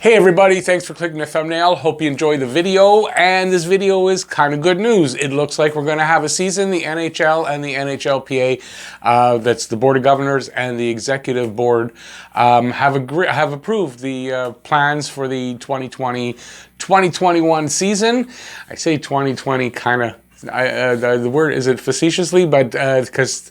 Hey everybody, thanks for clicking the thumbnail. Hope you enjoy the video, and this video is kind of good news. It looks like we're going to have a season. The NHL and the NHLPA, that's the Board of Governors and the Executive Board, have approved the plans for the 2020-2021 season. I say 2020 kind of, the word, is it facetiously? But because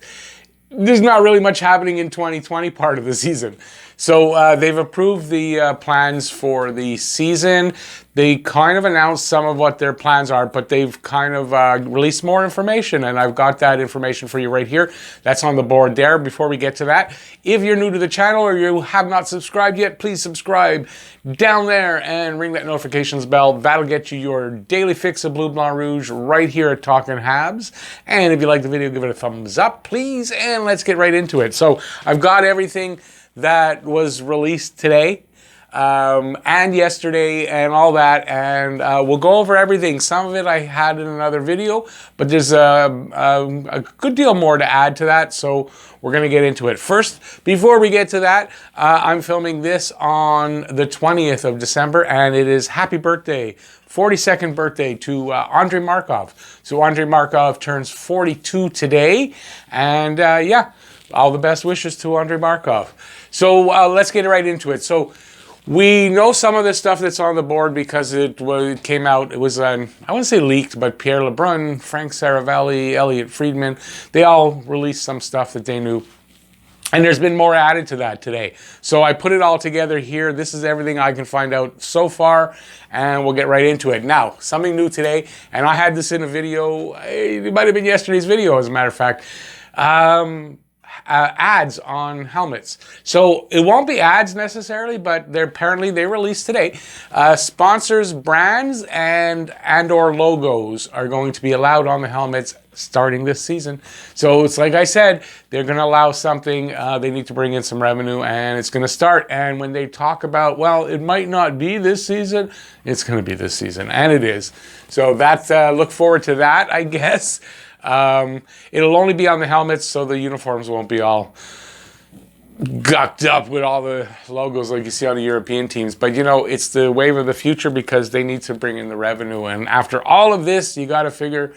there's not really much happening in 2020 part of the season. So they've approved the plans for the season. They kind of announced some of what their plans are, but they've kind of released more information, and I've got that information for you right here. That's on the board there. Before we get to that, if you're new to the channel or you have not subscribed yet, please subscribe down there and ring that notifications bell. That'll get you your daily fix of Blue Blanc Rouge right here at Talkin' Habs. And if you like the video, give it a thumbs up, please, and let's get right into it. So I've got everything that was released today and yesterday and all that, and we'll go over everything. Some of it I had in another video, but there's a good deal more to add to that, so we're going to get into it. First, before we get to that, I'm filming this on the 20th of December, and it is happy birthday, 42nd birthday to Andrei Markov. So Andrei Markov turns 42 today, and yeah, all the best wishes to Andrei Markov. So let's get right into it. So we know some of this stuff that's on the board because it came out. It was, I wouldn't say leaked, but Pierre LeBrun, Frank Saravalli, Elliot Friedman, they all released some stuff that they knew. And there's been more added to that today. So I put it all together here. This is everything I can find out so far, and we'll get right into it. Now, something new today, and I had this in a video. It might have been yesterday's video, as a matter of fact. Ads on helmets. So it won't be ads necessarily, but apparently they released today. Sponsors, brands, and or logos are going to be allowed on the helmets starting this season. So it's like I said, they're going to allow something. They need to bring in some revenue, and it's going to start. And when they talk about, well, it might not be this season, it's going to be this season, and it is. So that's look forward to that, I guess. It'll only be on the helmets, so the uniforms won't be all gucked up with all the logos like you see on the European teams. But you know, it's the wave of the future because they need to bring in the revenue. And after all of this, you got to figure,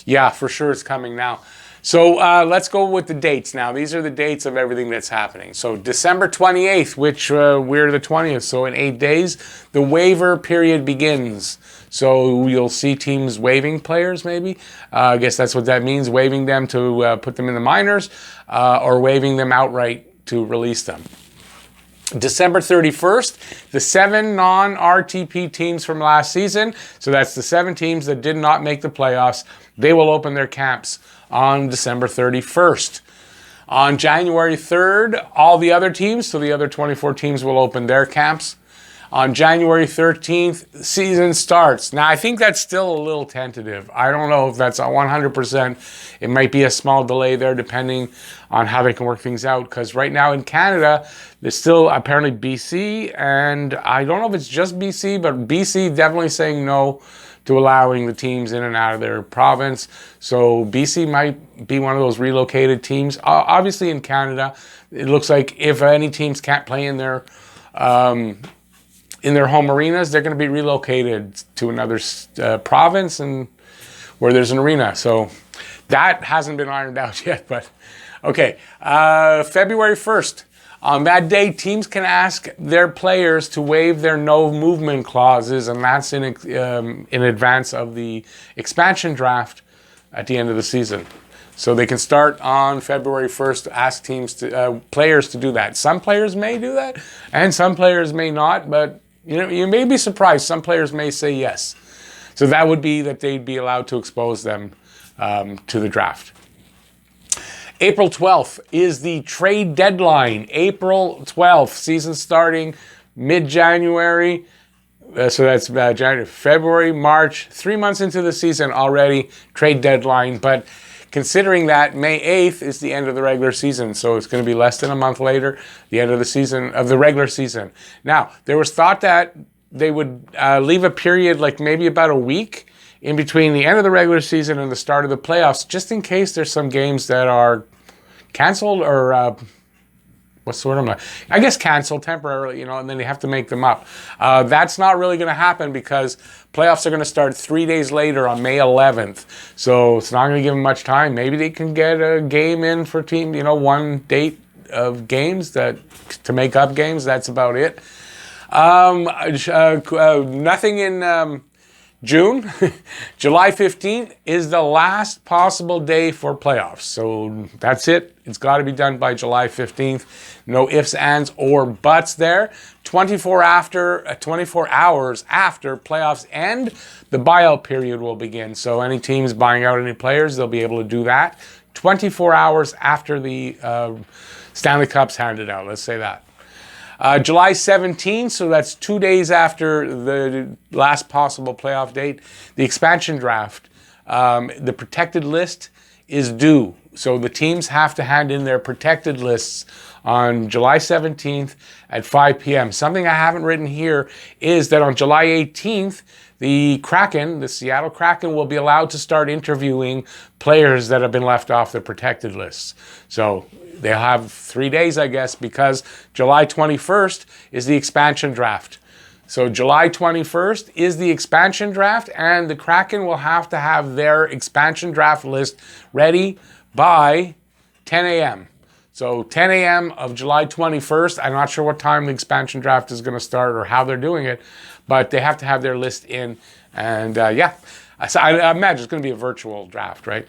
yeah, for sure it's coming now. So let's go with the dates now. These are the dates of everything that's happening. So December 28th, which we're the 20th, so in 8 days, the waiver period begins. So you'll see teams waiving players, maybe. I guess that's what that means, waiving them to put them in the minors, or waiving them outright to release them. December 31st, the 7 non-RTP teams from last season, so that's the 7 teams that did not make the playoffs, they will open their camps on December 31st. On January 3rd, all the other teams, so the other 24 teams will open their camps. On January 13th, season starts. Now, I think that's still a little tentative. I don't know if that's 100%. It might be a small delay there depending on how they can work things out. Because right now in Canada, there's still apparently BC, and I don't know if it's just BC, but BC definitely saying no to allowing the teams in and out of their province. So BC might be one of those relocated teams. Obviously in Canada, it looks like if any teams can't play in their home arenas, they're going to be relocated to another province and where there's an arena. So that hasn't been ironed out yet, but okay. February 1st. On that day, teams can ask their players to waive their no movement clauses, and that's in advance of the expansion draft at the end of the season. So they can start on February 1st to ask players to do that. Some players may do that, and some players may not, but you know, you may be surprised. Some players may say yes. So that would be that they'd be allowed to expose them to the draft. April 12th is the trade deadline. April 12th, season starting mid-January. So that's January, February, March, 3 months into the season already, trade deadline. But considering that May 8th is the end of the regular season, so it's going to be less than a month later, the end of the season, of the regular season. Now, there was thought that they would leave a period like maybe about a week in between the end of the regular season and the start of the playoffs, just in case there's some games that are canceled or I guess cancel temporarily, and then they have to make them up. That's not really going to happen because playoffs are going to start 3 days later on May 11th. So it's not going to give them much time. Maybe they can get a game in for team, one date of games to make up games. That's about it. Nothing in June. July 15th is the last possible day for playoffs. So that's it. It's got to be done by July 15th. No ifs, ands, or buts there. 24 hours after playoffs end, the buyout period will begin. So any teams buying out any players, they'll be able to do that 24 hours after the Stanley Cup's handed out. Let's say that. July 17th, so that's 2 days after the last possible playoff date, the expansion draft. The protected list is due. So the teams have to hand in their protected lists on July 17th at 5 p.m. Something I haven't written here is that on July 18th, the Seattle Kraken, will be allowed to start interviewing players that have been left off the protected lists. So they'll have 3 days, I guess, because July 21st is the expansion draft. So July 21st is the expansion draft, and the Kraken will have to have their expansion draft list ready by 10 a.m. So 10 a.m. of July 21st, I'm not sure what time the expansion draft is going to start or how they're doing it, but they have to have their list in. And so I imagine it's going to be a virtual draft, right?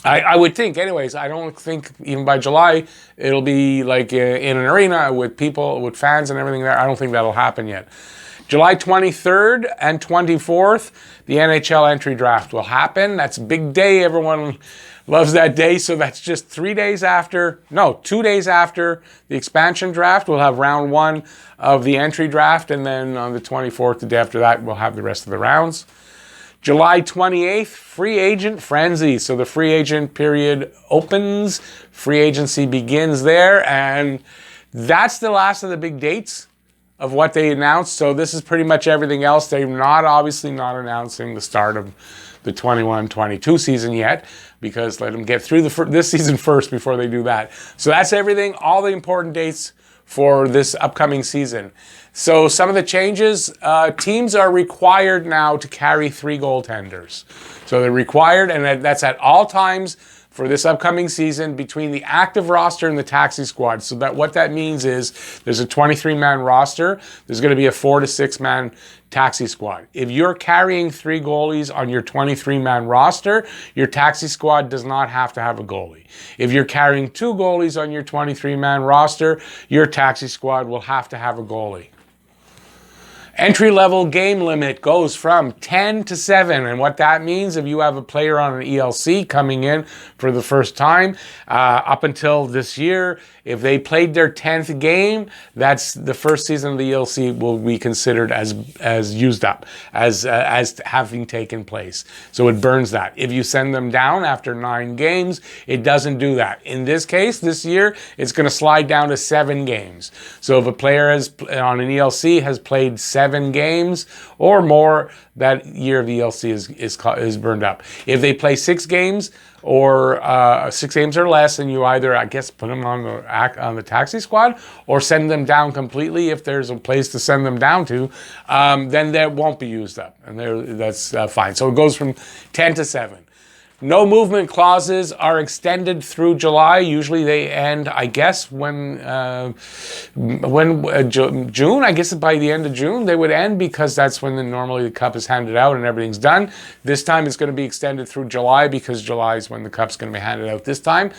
I would think, anyways. I don't think even by July it'll be like in an arena with people, with fans and everything there. I don't think that'll happen yet. July 23rd and 24th, the NHL entry draft will happen. That's a big day. Everyone loves that day. So that's just 2 days after the expansion draft. We'll have round one of the entry draft. And then on the 24th, the day after that, we'll have the rest of the rounds. July 28th, free agent frenzy. So the free agent period opens, free agency begins there, and that's the last of the big dates of what they announced. So this is pretty much everything else. They're obviously not announcing the start of the 21-22 season yet, because let them get through this season first before they do that. So that's everything, all the important dates for this upcoming season. So some of the changes, teams are required now to carry 3 goaltenders. So they're required, and that's at all times for this upcoming season between the active roster and the taxi squad. So that what that means is there's a 23-man roster. There's going to be a 4 to 6-man taxi squad. If you're carrying 3 goalies on your 23-man roster, your taxi squad does not have to have a goalie. If you're carrying 2 goalies on your 23-man roster, your taxi squad will have to have a goalie. Entry-level game limit goes from 10 to 7, and what that means, if you have a player on an ELC coming in for the first time, up until this year, if they played their 10th game, that's the first season of the ELC will be considered as used up, as having taken place. So it burns that. If you send them down after 9 games, it doesn't do that. In this case, this year, it's going to slide down to 7 games. So if a player on an ELC has played 7 games or more, that year of ELC is burned up. If they play 6 games or 6 games or less, and you either, I guess, put them on the taxi squad or send them down completely if there's a place to send them down to, then that won't be used up, and that's fine. So it goes from 10 to 7. No movement clauses are extended through July. Usually they end, I guess, June. I guess by the end of June they would end, because that's when normally the cup is handed out and everything's done. This time it's going to be extended through July, because July is when the cup's going to be handed out this time.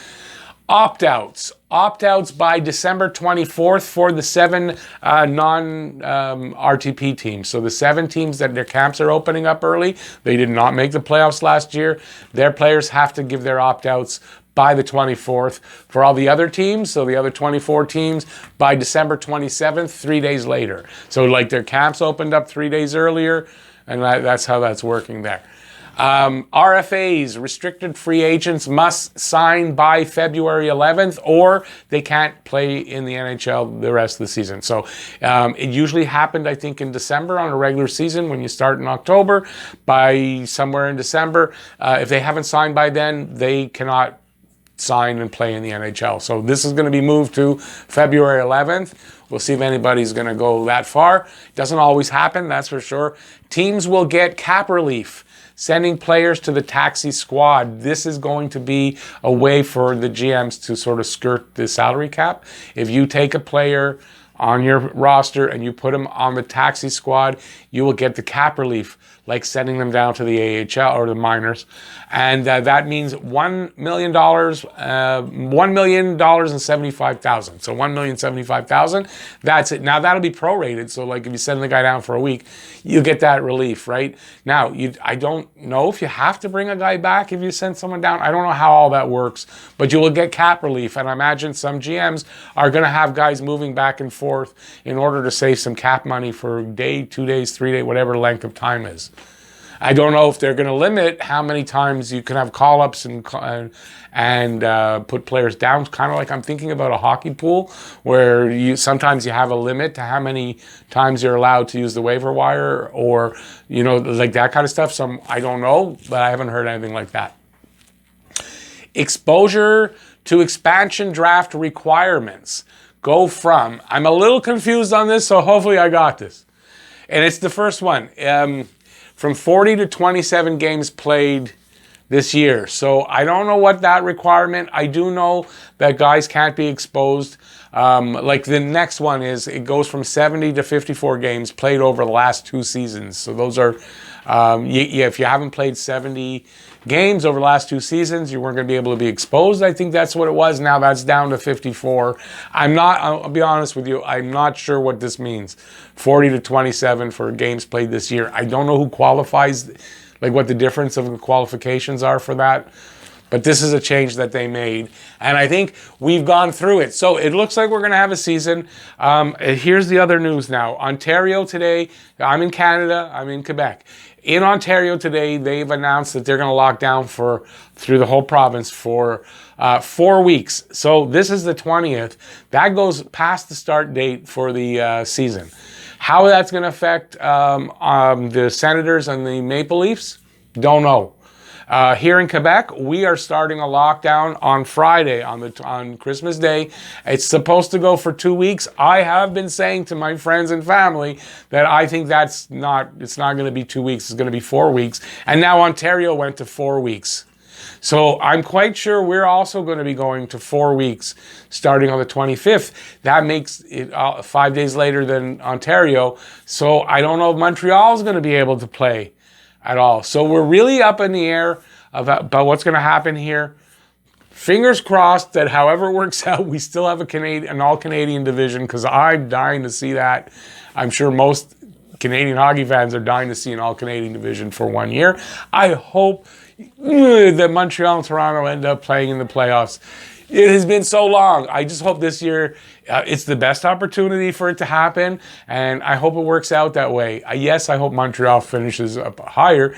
Opt-outs. Opt-outs by December 24th for the 7 non-RTP teams. So the 7 teams that their camps are opening up early, they did not make the playoffs last year. Their players have to give their opt-outs by the 24th. For all the other teams, so the other 24 teams, by December 27th, 3 days later. So like their camps opened up 3 days earlier, and that's how that's working there. RFAs, restricted free agents, must sign by February 11th, or they can't play in the NHL the rest of the season. So it usually happened, I think, in December on a regular season. When you start in October, by somewhere in December, if they haven't signed by then, they cannot sign and play in the NHL. So this is going to be moved to February 11th. We'll see if anybody's going to go that far. It doesn't always happen, that's for sure. Teams will get cap relief, sending players to the taxi squad. This is going to be a way for the GMs to sort of skirt the salary cap. If you take a player on your roster and you put them on the taxi squad, you will get the cap relief, like sending them down to the AHL or the minors. And that means $1 million, $1,075,000. So $1,075,000. That's it. Now that'll be prorated. So like if you send the guy down for a week, you get that relief, right? Now, I don't know if you have to bring a guy back if you send someone down. I don't know how all that works, but you will get cap relief. And I imagine some GMs are going to have guys moving back and forth in order to save some cap money for a day, 2 days, 3 days, whatever length of time is. I don't know if they're going to limit how many times you can have call-ups and put players down. Kind of like I'm thinking about a hockey pool where sometimes you have a limit to how many times you're allowed to use the waiver wire, or like that kind of stuff. So I don't know, but I haven't heard anything like that. Exposure to expansion draft requirements go from, I'm a little confused on this, so hopefully I got this. And it's the first one. From 40 to 27 games played this year. So I don't know what that requirement. I do know that guys can't be exposed. Like the next one is, it goes from 70 to 54 games played over the last 2 seasons. So those are, if you haven't played 70 games over the last 2 seasons, you weren't going to be able to be exposed. I think that's what it was. Now that's down to 54. I'll be honest with you, I'm not sure what this means. 40 to 27 for games played this year. I don't know who qualifies, like what the difference of the qualifications are for that. But this is a change that they made. And I think we've gone through it. So it looks like we're going to have a season. Here's the other news now. Ontario today, I'm in Canada, I'm in Quebec. In Ontario today, they've announced that they're going to lock down through the whole province for 4 weeks. So this is the 20th. That goes past the start date for the season. How that's going to affect the Senators and the Maple Leafs, don't know. Here in Quebec, we are starting a lockdown on Friday, on Christmas Day. It's supposed to go for 2 weeks. I have been saying to my friends and family that I think it's not going to be 2 weeks, it's going to be 4 weeks. And now Ontario went to 4 weeks. So I'm quite sure we're also going to be going to 4 weeks starting on the 25th. That makes it 5 days later than Ontario. So I don't know if Montreal is going to be able to play at all. So we're really up in the air about what's going to happen here. Fingers crossed that however it works out, we still have an all-Canadian division, because I'm dying to see that. I'm sure most Canadian hockey fans are dying to see an all-Canadian division for 1 year. I hope that Montreal and Toronto end up playing in the playoffs. It has been so long. I just hope this year it's the best opportunity for it to happen, and I hope it works out that way. Yes, I hope Montreal finishes up higher,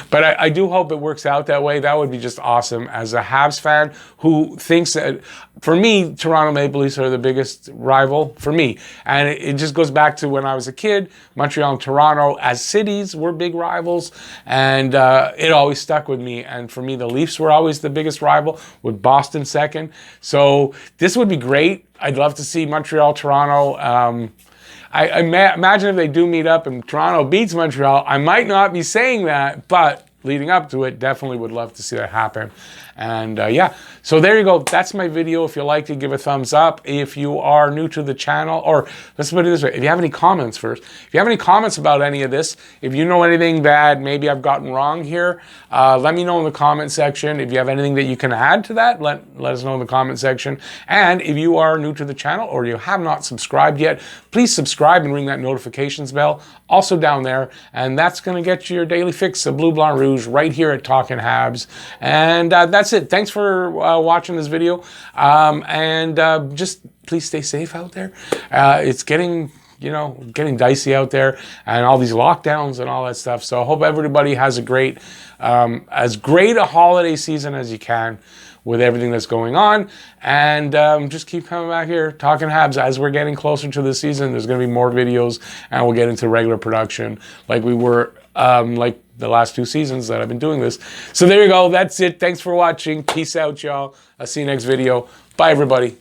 but I do hope it works out that way. That would be just awesome. As a Habs fan who thinks that, for me, Toronto Maple Leafs are the biggest rival for me. And it just goes back to when I was a kid. Montreal and Toronto, as cities, were big rivals. And it always stuck with me. And for me, the Leafs were always the biggest rival, with Boston second. So this would be great. I'd love to see Montreal, Toronto. I imagine if they do meet up and Toronto beats Montreal, I might not be saying that, but leading up to it, definitely would love to see that happen. And yeah, so there you go. That's my video. If you liked it, give a thumbs up. If you are new to the channel, or let's put it this way, if you have any comments first, if you have any comments about any of this, if you know anything that maybe I've gotten wrong here, let me know in the comment section. If you have anything that you can add to that, let us know in the comment section. And if you are new to the channel or you have not subscribed yet, please subscribe and ring that notifications bell. Also down there, and that's going to get you your daily fix of Blue, Blanc, Rouge right here at Talkin' Habs. And that's it. Thanks for watching this video. Just please stay safe out there. It's getting dicey out there, and all these lockdowns and all that stuff. So I hope everybody has as great a holiday season as you can with everything that's going on. And just keep coming back here, Talking Habs. As we're getting closer to the season, there's going to be more videos, and we'll get into regular production like we were, like the last 2 seasons that I've been doing this. So there you go. That's it. Thanks for watching. Peace out, y'all. I'll see you next video. Bye, everybody.